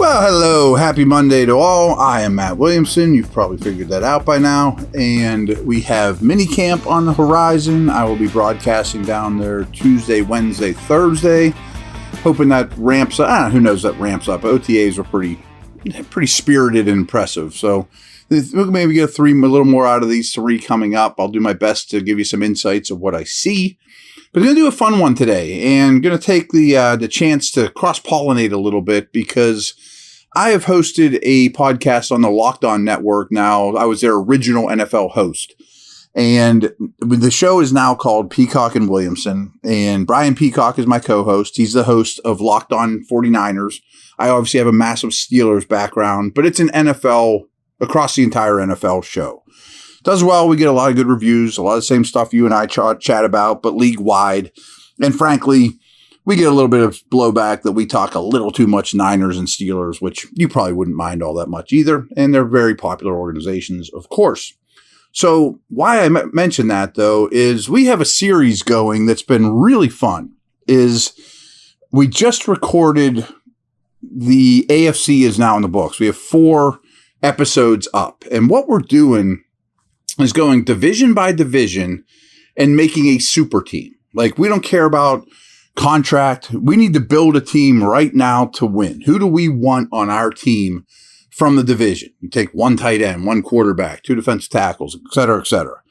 Well, hello. Happy Monday to all. I am Matt Williamson. You've probably figured that out by now. And we have minicamp on the horizon. I will be broadcasting down there Tuesday, Wednesday, Thursday. Hoping that ramps up. Who knows that ramps up. OTAs are pretty spirited and impressive. So we'll maybe get a little more out of these three coming up. I'll do my best to give you some insights of what I see. But I'm going to do a fun one today, and going to take the chance to cross-pollinate a little bit because I have hosted a podcast on the Locked On Network now. I was their original NFL host, and the show is now called Peacock and Williamson, and Brian Peacock is my co-host. He's the host of Locked On 49ers. I obviously have a massive Steelers background, but it's an NFL, across the entire NFL show. Does well. We get a lot of good reviews, a lot of the same stuff you and I chat about, but league-wide. And frankly, we get a little bit of blowback that we talk a little too much Niners and Steelers, which you probably wouldn't mind all that much either. And they're very popular organizations, of course. So why I mention that, though, is we have a series going that's been really fun. We just recorded, the AFC is now in the books. We have 4 episodes up. And what we're doing is going division by division and making a super team. Like, we don't care about contract. We need to build a team right now to win. Who do we want on our team from the division? You take 1 tight end, 1 quarterback, 2 defensive tackles, et cetera, et cetera.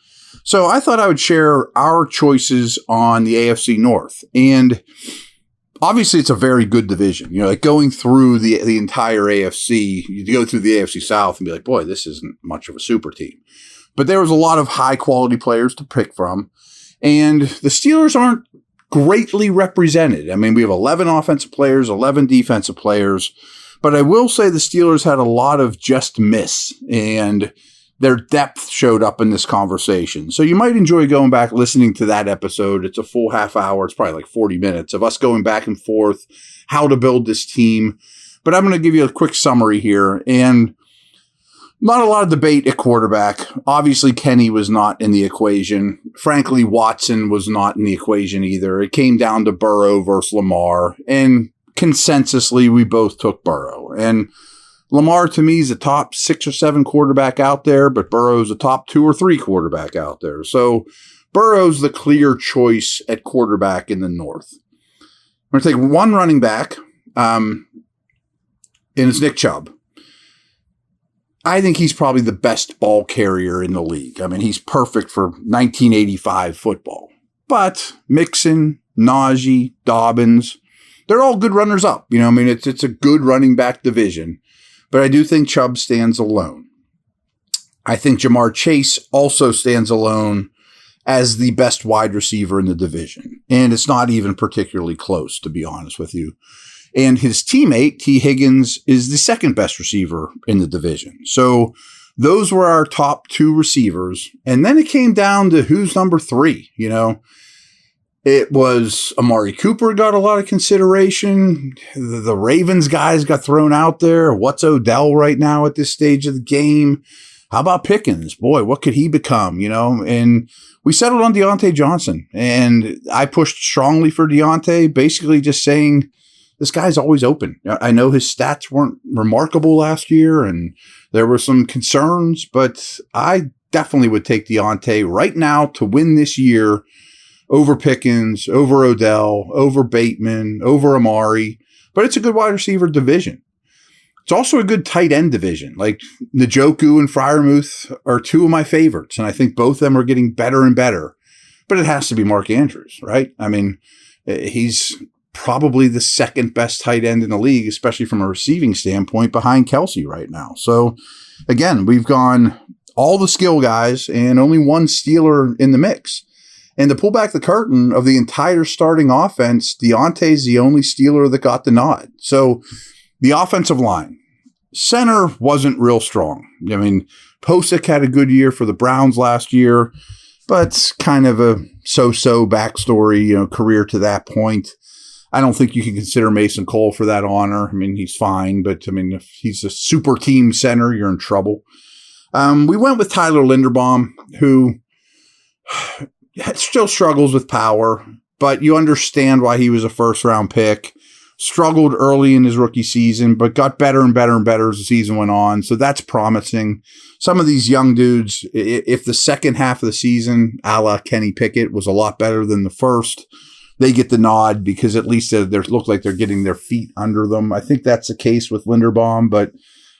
So I thought I would share our choices on the AFC North. And obviously, it's a very good division. You know, like going through the entire AFC, you go through the AFC South and be like, boy, this isn't much of a super team. But there was a lot of high-quality players to pick from, and the Steelers aren't greatly represented. I mean, we have 11 offensive players, 11 defensive players, but I will say the Steelers had a lot of just miss, and their depth showed up in this conversation. So you might enjoy going back listening to that episode. It's a full half hour. It's probably like 40 minutes of us going back and forth, how to build this team. But I'm going to give you a quick summary here, and not a lot of debate at quarterback. Obviously, Kenny was not in the equation. Frankly, Watson was not in the equation either. It came down to Burrow versus Lamar, and consensusly, we both took Burrow. And Lamar, to me, is a top 6 or 7 quarterback out there, but Burrow's a top 2 or 3 quarterback out there. So Burrow's the clear choice at quarterback in the North. I'm going to take one running back, and it's Nick Chubb. I think he's probably the best ball carrier in the league. I mean, he's perfect for 1985 football. But Mixon, Najee, Dobbins, they're all good runners up. You know, I mean, it's a good running back division. But I do think Chubb stands alone. I think Jamar Chase also stands alone as the best wide receiver in the division. And it's not even particularly close, to be honest with you. And his teammate, T. Higgins, is the second best receiver in the division. So those were our top 2 receivers. And then it came down to who's number 3. You know, it was Amari Cooper got a lot of consideration. The Ravens guys got thrown out there. What's Odell right now at this stage of the game? How about Pickens? Boy, what could he become? You know, and we settled on Deontay Johnson. And I pushed strongly for Deontay, basically just saying, this guy's always open. I know his stats weren't remarkable last year, and there were some concerns, but I definitely would take Deontay right now to win this year over Pickens, over Odell, over Bateman, over Amari. But it's a good wide receiver division. It's also a good tight end division. Like Njoku and Freiermuth are 2 of my favorites, and I think both of them are getting better and better. But it has to be Mark Andrews, right? I mean, he's probably the second best tight end in the league, especially from a receiving standpoint, behind Kelsey right now. So again, we've gone all the skill guys and only one Steeler in the mix. And to pull back the curtain of the entire starting offense, Deontay's the only Steeler that got the nod. So the offensive line, center wasn't real strong. I mean, Posick had a good year for the Browns last year, but kind of a so-so backstory, you know, career to that point. I don't think you can consider Mason Cole for that honor. I mean, he's fine, but I mean, if he's a super team center, you're in trouble. We went with Tyler Linderbaum, who still struggles with power, but you understand why he was a first-round pick. struggled early in his rookie season, but got better and better and better as the season went on. So that's promising. Some of these young dudes, if the second half of the season, a la Kenny Pickett, was a lot better than the first, they get the nod because at least they look like they're getting their feet under them. I think that's the case with Linderbaum, but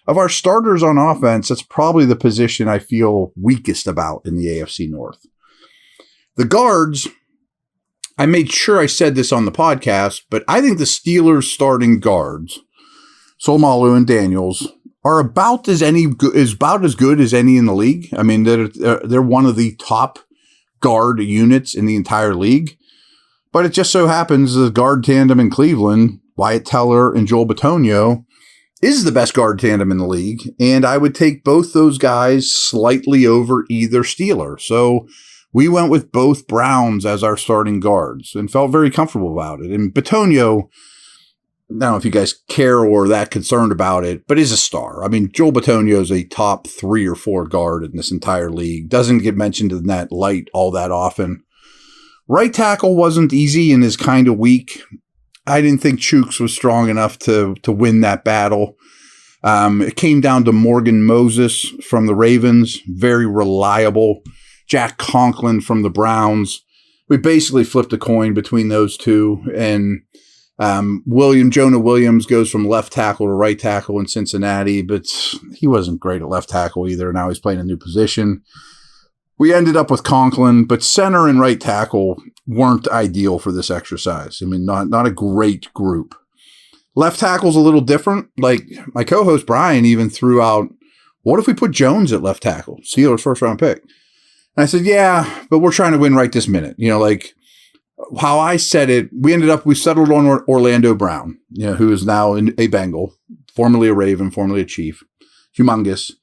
of our starters on offense, that's probably the position I feel weakest about in the AFC North. The guards, I made sure I said this on the podcast, but I think the Steelers starting guards, Solmalu and Daniels, are about as good as any in the league. I mean, they're one of the top guard units in the entire league. But it just so happens the guard tandem in Cleveland, Wyatt Teller and Joel Bitonio, is the best guard tandem in the league. And I would take both those guys slightly over either Steeler. So we went with both Browns as our starting guards and felt very comfortable about it. And Bitonio, I don't know if you guys care or that concerned about it, but is a star. I mean, Joel Bitonio is a top 3 or 4 guard in this entire league. Doesn't get mentioned in that light all that often. Right tackle wasn't easy and is kind of weak. I didn't think Chooks was strong enough to win that battle. It came down to Morgan Moses from the Ravens, very reliable. Jack Conklin from the Browns. We basically flipped a coin between those two. And Jonah Williams goes from left tackle to right tackle in Cincinnati, but he wasn't great at left tackle either. Now he's playing a new position. We ended up with Conklin, but center and right tackle weren't ideal for this exercise. I mean, not a great group. Left tackle's a little different. Like my co-host Brian even threw out, what if we put Jones at left tackle? Steelers first round pick. And I said, yeah, but we're trying to win right this minute. You know, like how I said it, we settled on Orlando Brown, you know, who is now a Bengal, formerly a Raven, formerly a Chief. Humongous.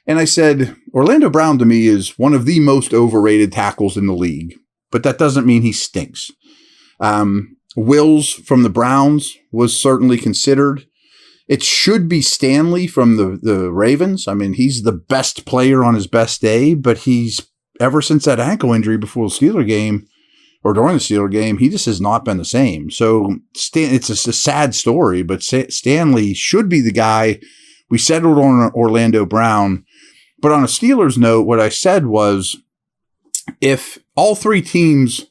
And I said, Orlando Brown to me is one of the most overrated tackles in the league, but that doesn't mean he stinks. Wills from the Browns was certainly considered. It should be Stanley from the Ravens. I mean, he's the best player on his best day, but he's ever since that ankle injury before the Steeler game or during the Steeler game, he just has not been the same. So it's a sad story, but Stanley should be the guy. We settled on Orlando Brown. But on a Steelers note, what I said was, if all 3 teams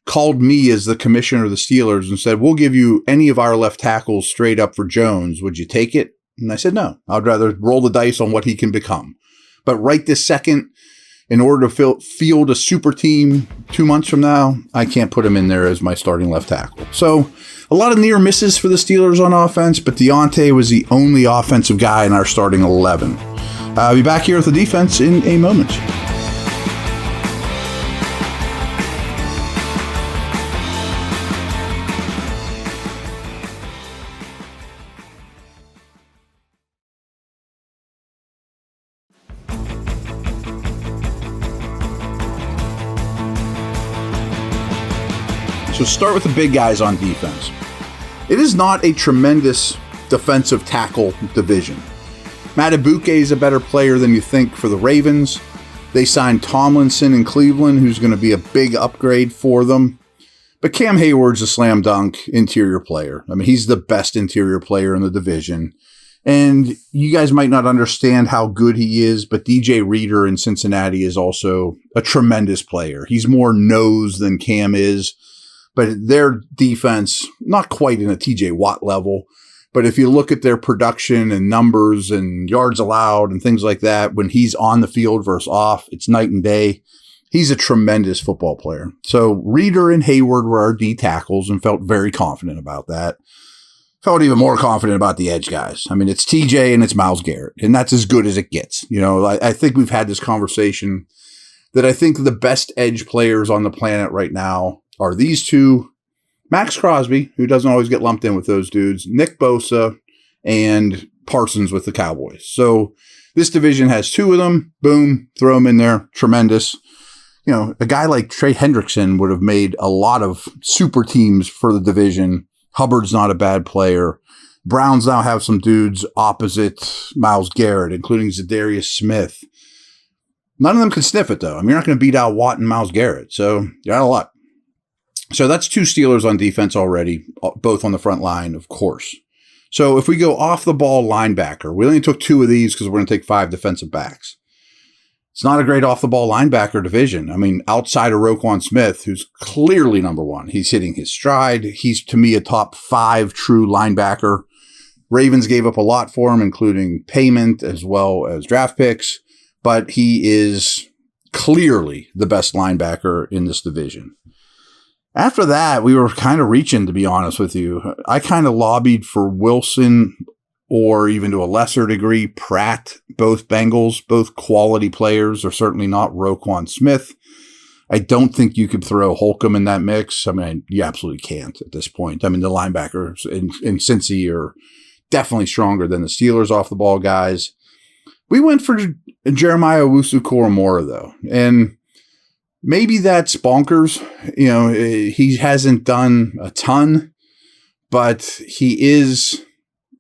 called me as the commissioner of the Steelers and said, we'll give you any of our left tackles straight up for Jones, would you take it? And I said, no, I'd rather roll the dice on what he can become. But right this second, in order to field a super team 2 months from now, I can't put him in there as my starting left tackle. So a lot of near misses for the Steelers on offense, but Deontay was the only offensive guy in our starting 11. I'll be back here with the defense in a moment. So start with the big guys on defense. It is not a tremendous defensive tackle division. Matt Ibuke is a better player than you think for the Ravens. They signed Tomlinson in Cleveland, who's going to be a big upgrade for them. But Cam Hayward's a slam dunk interior player. I mean, he's the best interior player in the division. And you guys might not understand how good he is, but DJ Reader in Cincinnati is also a tremendous player. He's more nose than Cam is. But their defense, not quite in a TJ Watt level, but if you look at their production and numbers and yards allowed and things like that, when he's on the field versus off, it's night and day. He's a tremendous football player. So Reader and Hayward were our D tackles and felt very confident about that. Felt even more confident about the edge guys. I mean, it's TJ and it's Myles Garrett, and that's as good as it gets. You know, I think we've had this conversation that I think the best edge players on the planet right now are these two, Max Crosby, who doesn't always get lumped in with those dudes, Nick Bosa, and Parsons with the Cowboys. So this division has 2 of them. Boom, throw them in there. Tremendous. You know, a guy like Trey Hendrickson would have made a lot of super teams for the division. Hubbard's not a bad player. Browns now have some dudes opposite Myles Garrett, including Zadarius Smith. None of them can sniff it, though. I mean, you're not going to beat out Watt and Myles Garrett, so you're out of luck. So that's 2 Steelers on defense already, both on the front line, of course. So if we go off the ball linebacker, we only took 2 of these because we're going to take 5 defensive backs. It's not a great off the ball linebacker division. I mean, outside of Roquan Smith, who's clearly number 1, he's hitting his stride. He's, to me, a top 5 true linebacker. Ravens gave up a lot for him, including payment as well as draft picks, but he is clearly the best linebacker in this division. After that, we were kind of reaching, to be honest with you. I kind of lobbied for Wilson or even to a lesser degree, Pratt, both Bengals, both quality players. Are certainly not Roquan Smith. I don't think you could throw Holcomb in that mix. I mean, you absolutely can't at this point. I mean, the linebackers in Cincy are definitely stronger than the Steelers off the ball guys. We went for Jeremiah Owusu-Koramoah, though, and maybe that's bonkers. You know, he hasn't done a ton, but he is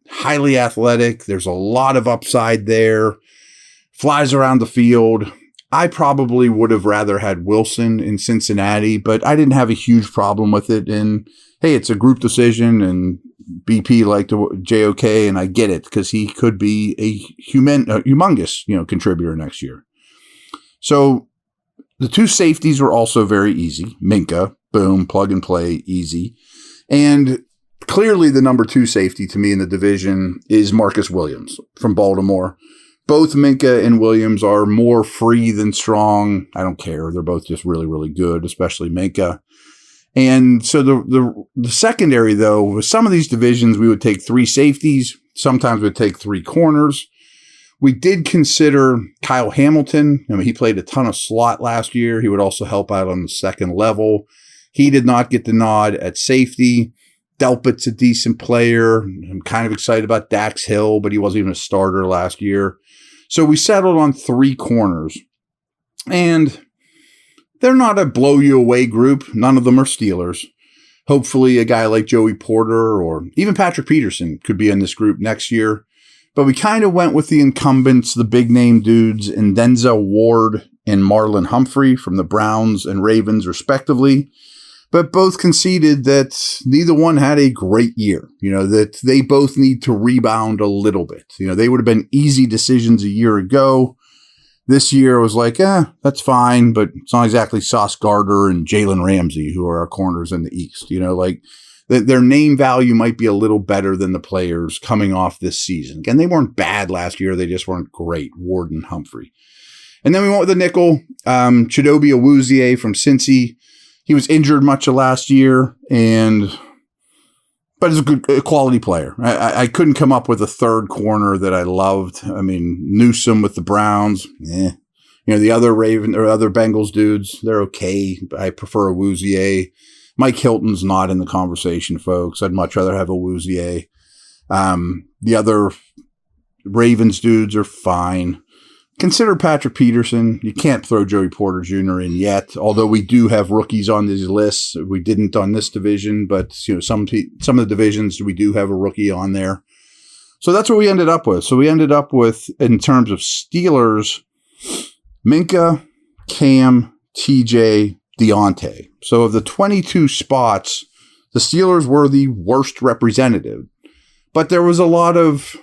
highly athletic. There's a lot of upside there. Flies around the field. I probably would have rather had Wilson in Cincinnati, but I didn't have a huge problem with it. And hey, it's a group decision, and BP liked JOK, and I get it because he could be a humongous, contributor next year. So the 2 safeties were also very easy. Minka, boom, plug and play, easy. And clearly the number 2 safety to me in the division is Marcus Williams from Baltimore. Both Minka and Williams are more free than strong. I don't care. They're both just really, really good, especially Minka. And so the secondary, though, with some of these divisions, we would take 3 safeties. Sometimes we'd take 3 corners. We did consider Kyle Hamilton. I mean, he played a ton of slot last year. He would also help out on the second level. He did not get the nod at safety. Delpit's a decent player. I'm kind of excited about Dax Hill, but he wasn't even a starter last year. So we settled on 3 corners. And they're not a blow-you-away group. None of them are Steelers. Hopefully a guy like Joey Porter or even Patrick Peterson could be in this group next year. But we kind of went with the incumbents, the big-name dudes, and Denzel Ward and Marlon Humphrey from the Browns and Ravens, respectively. But both conceded that neither one had a great year, that they both need to rebound a little bit. They would have been easy decisions a year ago. This year was like, that's fine, but it's not exactly Sauce Gardner and Jalen Ramsey, who are our corners in the East. Their name value might be a little better than the players coming off this season. Again, they weren't bad last year. They just weren't great, Ward and Humphrey. And then we went with the nickel, Chidobe Awuzie from Cincy. He was injured much of last year, but he's a quality player. I couldn't come up with a third corner that I loved. I mean, Newsome with the Browns, the other other Bengals dudes, they're okay. I prefer Awuzie. Mike Hilton's not in the conversation, folks. I'd much rather have Awuzie. The other Ravens dudes are fine. Consider Patrick Peterson. You can't throw Joey Porter Jr. in yet, although we do have rookies on these lists. We didn't on this division, but some of the divisions we do have a rookie on there. So that's what we ended up with. So we ended up with, in terms of Steelers, Minka, Cam, TJ, Deontay. So of the 22 spots, the Steelers were the worst representative, but there was a lot of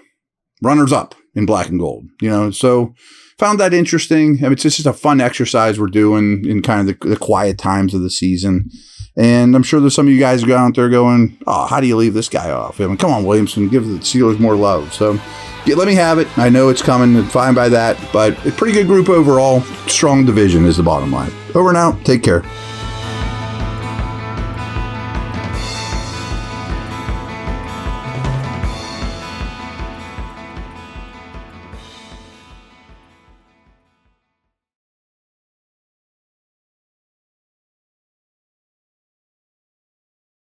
runners up in black and gold, so found that interesting. I mean, it's just a fun exercise we're doing in kind of the quiet times of the season. And I'm sure there's some of you guys who go out there going, oh, how do you leave this guy off? I mean, come on, Williamson, give the Steelers more love. So let me have it. I know it's coming, and fine by that, but a pretty good group overall. Strong division is the bottom line. Over and out. Take care.